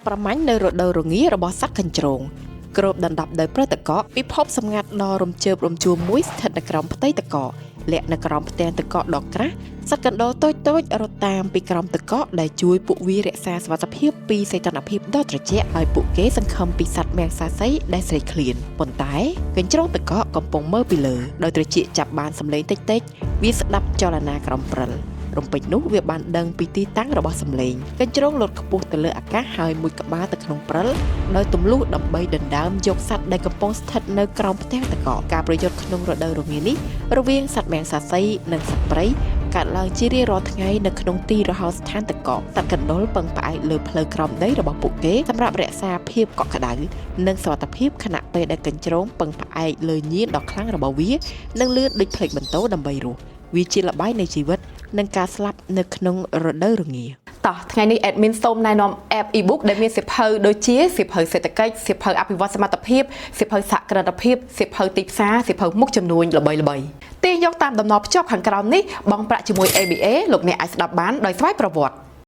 ប្រមាញ់នៅរដូវរងារបស់សត្វកញ្ជ្រោងគ្របដណ្ដប់ដោយព្រៃតកកពិភពសម្ងាត់ដ៏រំជើបរំជួមមួយស្ថិតនៅក្រោមផ្ទៃតកកលាក់នៅក្រោមផ្ទាំងតកកដ៏ក្រាស់សត្វកណ្ដោតូចៗរត់តាមពីក្រោមតកកដែលជួយពួកវារក្សាសុវត្ថិភាពពីសីតុណ្ហភាពដ៏ត្រជាក់ហើយពួកគេសង្ឃឹមពីសត្វមៀងសាសីដែលស្រេកឃ្លានប៉ុន្តែកញ្ជ្រោងតកកកំពុងមើលពីលើដោយត្រជាចាប់បានសម្លេងតិចៗវាស្ដាប់ចលនាក្រោមព្រិលរំពេចនោះវាបានដឹងពីទីតាំងរបស់សម្លេងកញ្ជ្រោងលោតខ្ពស់ទៅលើអាកាសហើយមួយក្បាលទៅក្នុងព្រិលដោយទម្លុះដើម្បីដណ្ដើមយកសត្វដែលកំពុងស្ថិតនៅក្រោមផ្ទាំងតកកការប្រយុទ្ធក្នុងរដូវរងានេះរវាងសត្វមៀងសាសីនិងសត្វព្រៃកើតឡើងជារៀងរាល់ថ្ងៃនៅក្នុងទីរហោស្ថានតកកសត្វកណ្ដុរពឹងផ្អែកលើផ្លូវក្រោមដីរបស់ពួកគេសម្រាប់រក្សាភាពកក់ក្ដៅនិងសុវត្ថិភាពខណៈពេលដែលកញ្ជ្រោងពឹងផ្អែកលើញៀនដ៏ខ្លាំងរបស់វានិងលឿនដូចផ្លេចបន្ទោដើម្បីរស់វាជាល្បែងនៃជីវិតនិងការស្លាប់នៅក្នុងរដូវរងាតោះថ្ងៃនេះ admin សូមណែនាំ app ebook ដែលមានសៀវភៅដូចជាសៀវភៅសេដ្ឋកិច្ចសៀវភៅអភិវឌ្ឍសមត្ថភាពសៀវភៅសហគ្រិនភាពសៀវភៅទីផ្សារសៀវភៅមុខចំនួនល្បីៗទាញយកតាមដំណរភ្ជាប់ខាងក្រោមនេះបង់ប្រាក់ជាមួយ ABA លោកអ្នកអាចស្ដាប់បានដោយស្វ័យប្រវត្តិ